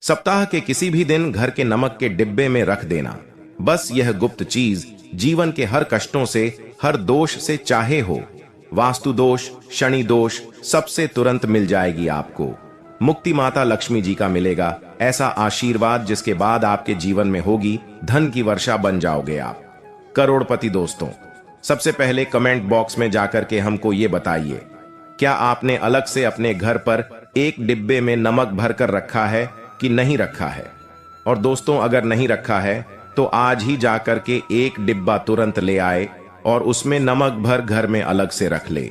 सप्ताह के किसी भी दिन घर के नमक के डिब्बे में रख देना। बस यह गुप्त चीज जीवन के हर कष्टों से, हर दोष से, चाहे हो वास्तु दोष, शनि दोष, सबसे तुरंत मिल जाएगी आपको मुक्ति। माता लक्ष्मी जी का मिलेगा ऐसा आशीर्वाद जिसके बाद आपके जीवन में होगी धन की वर्षा, बन जाओगे आप करोड़पति। दोस्तों, सबसे पहले कमेंट बॉक्स में जाकर के हमको ये बताइए, क्या आपने अलग से अपने घर पर एक डिब्बे में नमक भरकर रखा है कि नहीं रखा है? और दोस्तों, अगर नहीं रखा है तो आज ही जाकर के एक डिब्बा तुरंत ले आए और उसमें नमक भर घर में अलग से रख ले,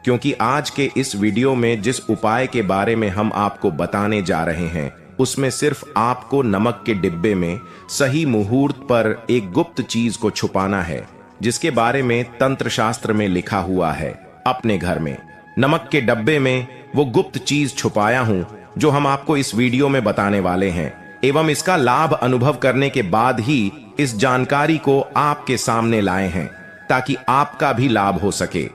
क्योंकि आज के इस वीडियो में जिस उपाय के बारे में हम आपको बताने जा रहे हैं उसमें सिर्फ आपको नमक के डिब्बे में सही मुहूर्त पर एक गुप्त चीज को छुपाना है, जिसके बारे में तंत्र शास्त्र में लिखा हुआ है। अपने घर में नमक के डब्बे में वो गुप्त चीज छुपाया हूं जो हम आपको इस वीडियो में बताने वाले हैं, एवं इसका लाभ अनुभव करने के बाद ही इस जानकारी को आपके सामने लाए हैं ताकि आपका भी लाभ हो सके।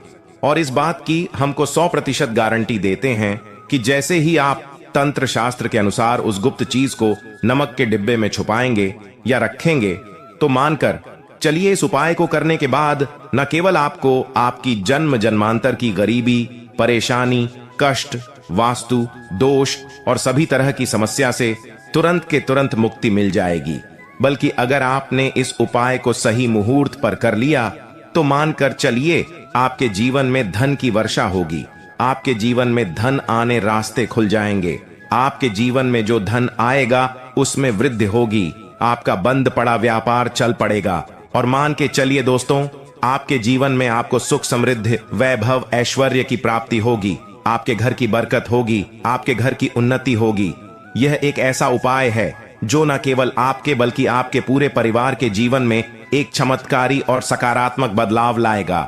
और इस बात की हमको 100% गारंटी देते हैं कि जैसे ही आप तंत्र शास्त्र के अनुसार उस गुप्त चीज को नमक के डिब्बे में छुपाएंगे या रखेंगे तो मानकर चलिए, इस उपाय को करने के बाद न केवल आपको आपकी जन्म जन्मांतर की गरीबी, परेशानी, कष्ट, वास्तु दोष और सभी तरह की समस्या से तुरंत के तुरंत मुक्ति मिल जाएगी, बल्कि अगर आपने इस उपाय को सही मुहूर्त पर कर लिया तो मानकर चलिए आपके जीवन में धन की वर्षा होगी। आपके जीवन में धन आने रास्ते खुल जाएंगे। आपके जीवन में जो धन आएगा उसमें वृद्धि होगी। आपका बंद पड़ा व्यापार चल पड़ेगा। और मान के चलिए दोस्तों, आपके जीवन में आपको सुख, समृद्धि, वैभव, ऐश्वर्य की प्राप्ति होगी। आपके घर की बरकत होगी, आपके घर की उन्नति होगी। यह एक ऐसा उपाय है जो न केवल आपके बल्कि आपके पूरे परिवार के जीवन में एक चमत्कारी और सकारात्मक बदलाव लाएगा।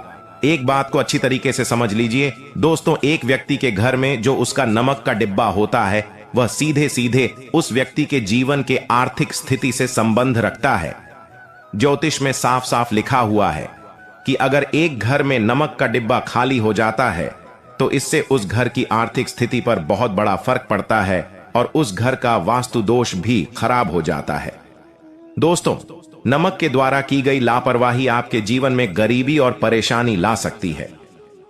एक बात को अच्छी तरीके से समझ लीजिए दोस्तों, एक व्यक्ति के घर में जो उसका नमक का डिब्बा होता है वह सीधे सीधे उस व्यक्ति के जीवन के आर्थिक स्थिति से संबंध रखता है। ज्योतिष में साफ साफ लिखा हुआ है कि अगर एक घर में नमक का डिब्बा खाली हो जाता है तो इससे उस घर की आर्थिक स्थिति पर बहुत बड़ा फर्क पड़ता है और उस घर का वास्तु दोष भी खराब हो जाता है। दोस्तों, नमक के द्वारा की गई लापरवाही आपके जीवन में गरीबी और परेशानी ला सकती है।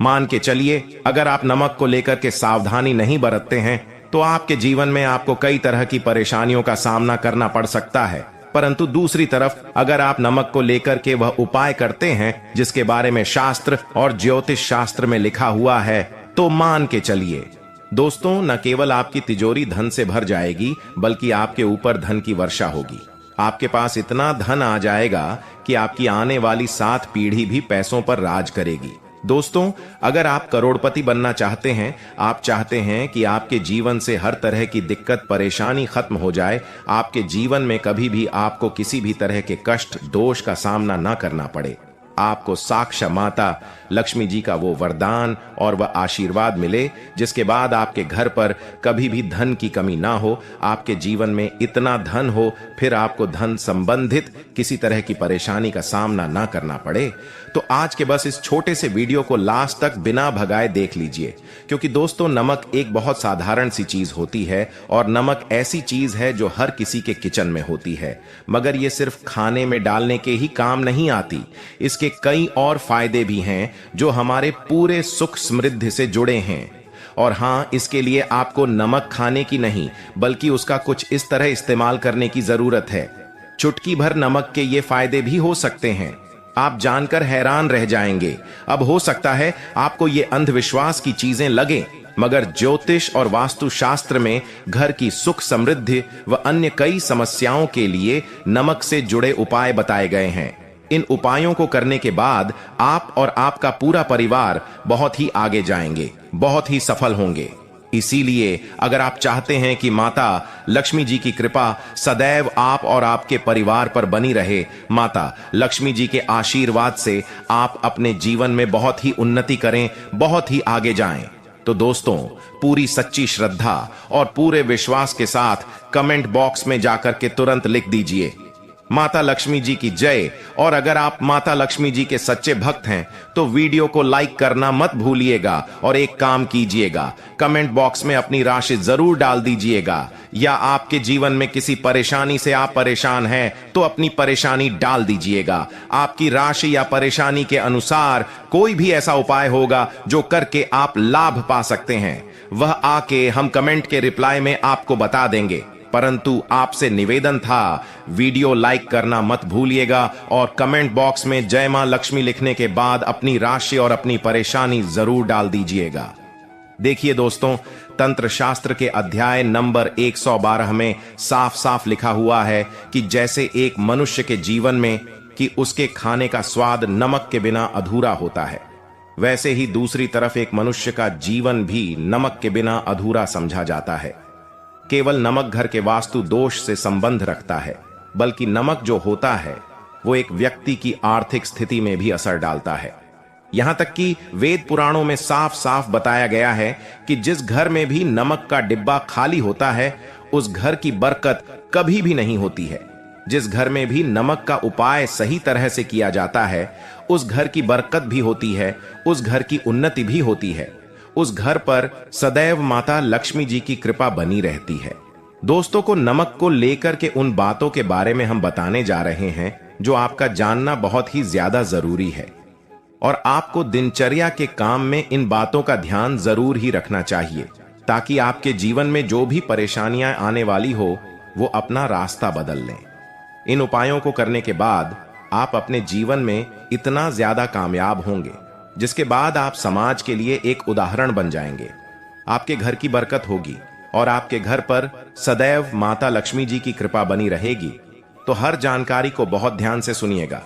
मान के चलिए, अगर आप नमक को लेकर के सावधानी नहीं बरतते हैं तो आपके जीवन में आपको कई तरह की परेशानियों का सामना करना पड़ सकता है। परंतु दूसरी तरफ अगर आप नमक को लेकर के वह उपाय करते हैं जिसके बारे में शास्त्र और ज्योतिष शास्त्र में लिखा हुआ है, तो मान के चलिए दोस्तों, न केवल आपकी तिजोरी धन से भर जाएगी बल्कि आपके ऊपर धन की वर्षा होगी। आपके पास इतना धन आ जाएगा कि आपकी आने वाली 7 पीढ़ी भी पैसों पर राज करेगी। दोस्तों, अगर आप करोड़पति बनना चाहते हैं, आप चाहते हैं कि आपके जीवन से हर तरह की दिक्कत, परेशानी खत्म हो जाए, आपके जीवन में कभी भी आपको किसी भी तरह के कष्ट, दोष का सामना ना करना पड़े, आपको साक्षात माता लक्ष्मी जी का वो वरदान और वह आशीर्वाद मिले जिसके बाद आपके घर पर कभी भी धन की कमी ना हो, आपके जीवन में इतना धन हो फिर आपको धन संबंधित किसी तरह की परेशानी का सामना ना करना पड़े, तो आज के बस इस छोटे से वीडियो को लास्ट तक बिना भगाए देख लीजिए। क्योंकि दोस्तों, नमक एक बहुत साधारण सी चीज होती है और नमक ऐसी चीज है जो हर किसी के किचन में होती है, मगर ये सिर्फ खाने में डालने के ही काम नहीं आती। इसके कई और फायदे भी हैं जो हमारे पूरे सुख समृद्धि से जुड़े हैं। और हां, इसके लिए आपको नमक खाने की नहीं बल्कि उसका कुछ इस तरह इस्तेमाल करने की जरूरत है। चुटकी भर नमक के ये फायदे भी हो सकते हैं, आप जानकर हैरान रह जाएंगे। अब हो सकता है आपको ये अंधविश्वास की चीजें लगे, मगर ज्योतिष और वास्तु शास्त्र में घर की सुख समृद्धि व अन्य कई समस्याओं के लिए नमक से जुड़े उपाय बताए गए हैं। इन उपायों को करने के बाद आप और आपका पूरा परिवार बहुत ही आगे जाएंगे, बहुत ही सफल होंगे। इसीलिए अगर आप चाहते हैं कि माता लक्ष्मी जी की कृपा सदैव आप और आपके परिवार पर बनी रहे, माता लक्ष्मी जी के आशीर्वाद से आप अपने जीवन में बहुत ही उन्नति करें, बहुत ही आगे जाएं, तो दोस्तों, पूरी सच्ची श्रद्धा और पूरे विश्वास के साथ कमेंट बॉक्स में जाकर के तुरंत लिख दीजिए, माता लक्ष्मी जी की जय। और अगर आप माता लक्ष्मी जी के सच्चे भक्त हैं तो वीडियो को लाइक करना मत भूलिएगा और एक काम कीजिएगा, कमेंट बॉक्स में अपनी राशि जरूर डाल दीजिएगा। या आपके जीवन में किसी परेशानी से आप परेशान हैं तो अपनी परेशानी डाल दीजिएगा। आपकी राशि या परेशानी के अनुसार कोई भी ऐसा उपाय होगा जो करके आप लाभ पा सकते हैं, वह आके हम कमेंट के रिप्लाई में आपको बता देंगे। परंतु आपसे निवेदन था, वीडियो लाइक करना मत भूलिएगा और कमेंट बॉक्स में जय मां लक्ष्मी लिखने के बाद अपनी राशि और अपनी परेशानी जरूर डाल दीजिएगा। देखिए दोस्तों, तंत्र शास्त्र के अध्याय नंबर 112 में साफ साफ लिखा हुआ है कि जैसे एक मनुष्य के जीवन में कि उसके खाने का स्वाद नमक के बिना अधूरा होता है, वैसे ही दूसरी तरफ एक मनुष्य का जीवन भी नमक के बिना अधूरा समझा जाता है। केवल नमक घर के वास्तु दोष से संबंध रखता है, बल्कि नमक जो होता है वो एक व्यक्ति की आर्थिक स्थिति में भी असर डालता है। यहां तक कि वेद पुराणों में साफ साफ बताया गया है कि जिस घर में भी नमक का डिब्बा खाली होता है उस घर की बरकत कभी भी नहीं होती है। जिस घर में भी नमक का उपाय सही तरह से किया जाता है उस घर की बरकत भी होती है, उस घर की उन्नति भी होती है, उस घर पर सदैव माता लक्ष्मी जी की कृपा बनी रहती है। दोस्तों को नमक को लेकर के उन बातों के बारे में हम बताने जा रहे हैं जो आपका जानना बहुत ही ज्यादा जरूरी है और आपको दिनचर्या के काम में इन बातों का ध्यान जरूर ही रखना चाहिए, ताकि आपके जीवन में जो भी परेशानियां आने वाली हो वो अपना रास्ता बदल लें। इन उपायों को करने के बाद आप अपने जीवन में इतना ज्यादा कामयाब होंगे जिसके बाद आप समाज के लिए एक उदाहरण बन जाएंगे। आपके घर की बरकत होगी और आपके घर पर सदैव माता लक्ष्मी जी की कृपा बनी रहेगी। तो हर जानकारी को बहुत ध्यान से सुनिएगा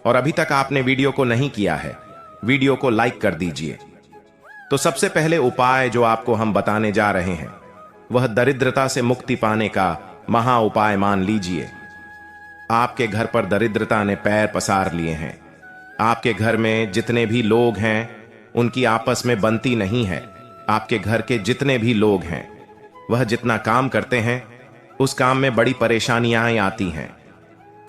और अभी तक आपने वीडियो को नहीं किया है, वीडियो को लाइक कर दीजिए। तो सबसे पहले उपाय जो आपको हम बताने जा रहे हैं वह दरिद्रता से मुक्ति पाने का महा उपाय मान लीजिए। आपके घर पर दरिद्रता ने पैर पसार लिए हैं। आपके घर में जितने भी लोग हैं उनकी आपस में बनती नहीं है। आपके घर के जितने भी लोग हैं वह जितना काम करते हैं उस काम में बड़ी परेशानियां आती हैं।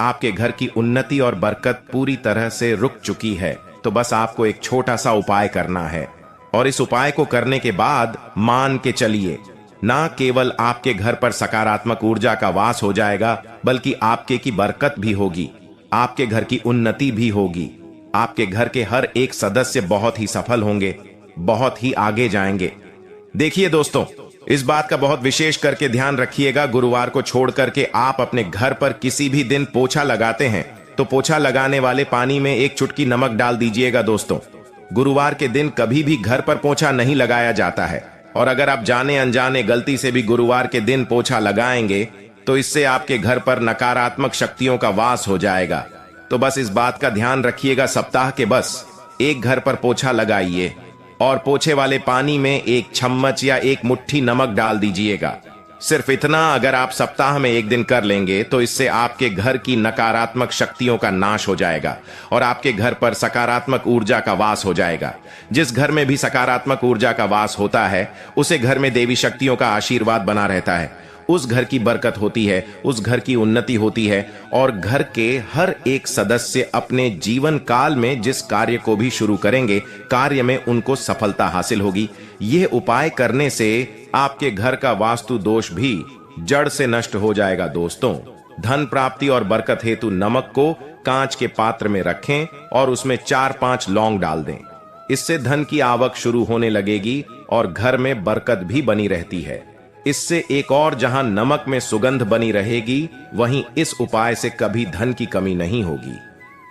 आपके घर की उन्नति और बरकत पूरी तरह से रुक चुकी है। तो बस आपको एक छोटा सा उपाय करना है और इस उपाय को करने के बाद मान के चलिए, ना केवल आपके घर पर सकारात्मक ऊर्जा का वास हो जाएगा बल्कि आपके की बरकत भी होगी, आपके घर की उन्नति भी होगी। आपके घर के हर एक सदस्य बहुत ही सफल होंगे, बहुत ही आगे जाएंगे। देखिए दोस्तों, इस बात का बहुत विशेष करके ध्यान रखिएगा, गुरुवार को छोड़ करके आप अपने घर पर किसी भी दिन पोछा लगाते हैं तो पोछा लगाने वाले पानी में एक चुटकी नमक डाल दीजिएगा। दोस्तों, गुरुवार के दिन कभी भी घर पर पोछा नहीं लगाया जाता है और अगर आप जाने अनजाने गलती से भी गुरुवार के दिन पोछा लगाएंगे तो इससे आपके घर पर नकारात्मक शक्तियों का वास हो जाएगा। तो बस इस बात का ध्यान रखिएगा, सप्ताह के बस एक घर पर पोछा लगाइए और पोछे वाले पानी में एक चम्मच या एक मुट्ठी नमक डाल दीजिएगा। सिर्फ इतना अगर आप सप्ताह में एक दिन कर लेंगे तो इससे आपके घर की नकारात्मक शक्तियों का नाश हो जाएगा और आपके घर पर सकारात्मक ऊर्जा का वास हो जाएगा। जिस घर में भी सकारात्मक ऊर्जा का वास होता है उसे घर में देवी शक्तियों का आशीर्वाद बना रहता है, उस घर की बरकत होती है, उस घर की उन्नति होती है और घर के हर एक सदस्य अपने जीवन काल में जिस कार्य को भी शुरू करेंगे कार्य में उनको सफलता हासिल होगी। यह उपाय करने से आपके घर का वास्तु दोष भी जड़ से नष्ट हो जाएगा। दोस्तों, धन प्राप्ति और बरकत हेतु नमक को कांच के पात्र में रखें और उसमें 4-5 लौंग डाल दें। इससे धन की आवक शुरू होने लगेगी और घर में बरकत भी बनी रहती है। इससे एक और जहां नमक में सुगंध बनी रहेगी वहीं इस उपाय से कभी धन की कमी नहीं होगी।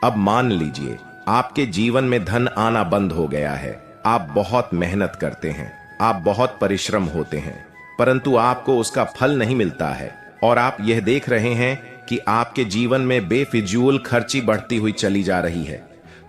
अब मान लीजिए आपके जीवन में धन आना बंद हो गया है। आप बहुत मेहनत करते हैं, आप बहुत परिश्रम होते हैं, परंतु आपको उसका फल नहीं मिलता है और आप यह देख रहे हैं कि आपके जीवन में बेफिजूल खर्ची बढ़ती हुई चली जा रही है।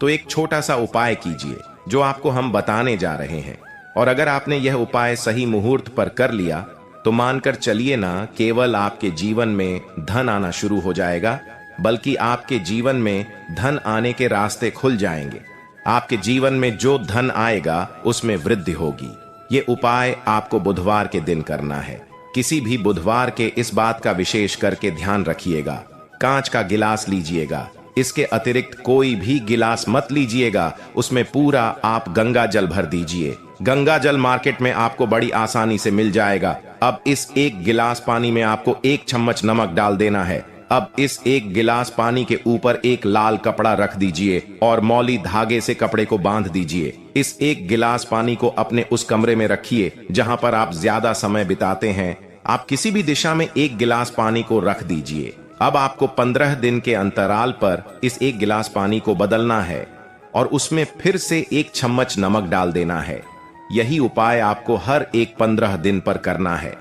तो एक छोटा सा उपाय कीजिए जो आपको हम बताने जा रहे हैं और अगर आपने यह उपाय सही मुहूर्त पर कर लिया तो मानकर चलिए ना केवल आपके जीवन में धन आना शुरू हो जाएगा बल्कि आपके जीवन में धन आने के रास्ते खुल जाएंगे। आपके जीवन में जो धन आएगा उसमें वृद्धि होगी। ये उपाय आपको बुधवार के दिन करना है। किसी भी बुधवार के इस बात का विशेष करके ध्यान रखिएगा। कांच का गिलास लीजिएगा। इसके अतिरिक्त कोई भी गिलास मत लीजिएगा। उसमें पूरा आप गंगा जल भर दीजिए। गंगा जल मार्केट में आपको बड़ी आसानी से मिल जाएगा। अब इस एक गिलास पानी में आपको 1 चम्मच नमक डाल देना है। अब इस एक गिलास पानी के ऊपर एक लाल कपड़ा रख दीजिए और मौली धागे से कपड़े को बांध दीजिए। इस एक गिलास पानी को अपने उस कमरे में रखिए जहां पर आप ज्यादा समय बिताते हैं। आप किसी भी दिशा में 1 गिलास पानी को रख दीजिए। अब आपको 15 दिन के अंतराल पर इस 1 गिलास पानी को बदलना है और उसमें फिर से 1 चम्मच नमक डाल देना है। यही उपाय आपको हर एक 15 दिन पर करना है।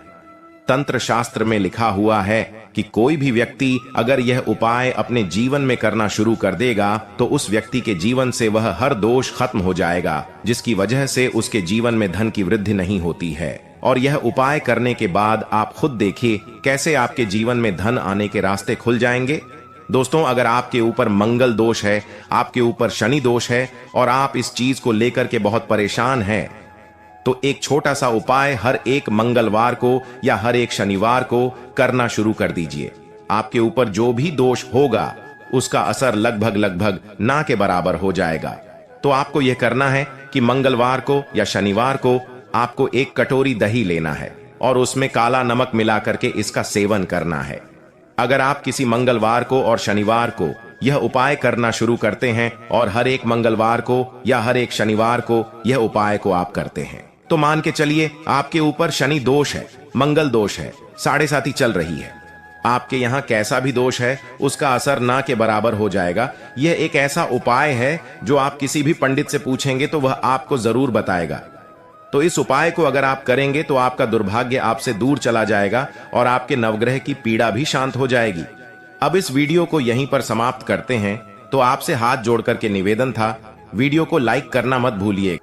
तंत्र शास्त्र में लिखा हुआ है कि कोई भी व्यक्ति अगर यह उपाय अपने जीवन में करना शुरू कर देगा तो उस व्यक्ति के जीवन से वह हर दोष खत्म हो जाएगा, जिसकी वजह से उसके जीवन में धन की वृद्धि नहीं होती है। और यह उपाय करने के बाद आप खुद देखिए कैसे आपके जीवन में धन आने के रास्ते खुल जाएंगे। दोस्तों, अगर आपके ऊपर मंगल दोष है, आपके ऊपर शनि दोष है और आप इस चीज को लेकर के बहुत परेशान हैं, तो एक छोटा सा उपाय हर एक मंगलवार को या हर एक शनिवार को करना शुरू कर दीजिए। आपके ऊपर जो भी दोष होगा उसका असर लगभग ना के बराबर हो जाएगा। तो आपको यह करना है कि मंगलवार को या शनिवार को आपको 1 कटोरी दही लेना है और उसमें काला नमक मिला करके इसका सेवन करना है। अगर आप किसी मंगलवार को और शनिवार को यह उपाय करना शुरू करते हैं और हर एक मंगलवार को या हर एक शनिवार को यह उपाय को आप करते हैं, तो मान के चलिए आपके ऊपर शनि दोष है, मंगल दोष है, 7.5 चल रही है। आपके यहाँ कैसा भी दोष है उसका असर ना के बराबर हो जाएगा। यह एक ऐसा उपाय है जो आप किसी भी पंडित से पूछेंगे तो वह आपको जरूर बताएगा। तो इस उपाय को अगर आप करेंगे तो आपका दुर्भाग्य आपसे दूर चला जाएगा और आपके नवग्रह की पीड़ा भी शांत हो जाएगी। अब इस वीडियो को यहीं पर समाप्त करते हैं। तो आपसे हाथ जोड़ करके निवेदन था, वीडियो को लाइक करना मत भूलिए।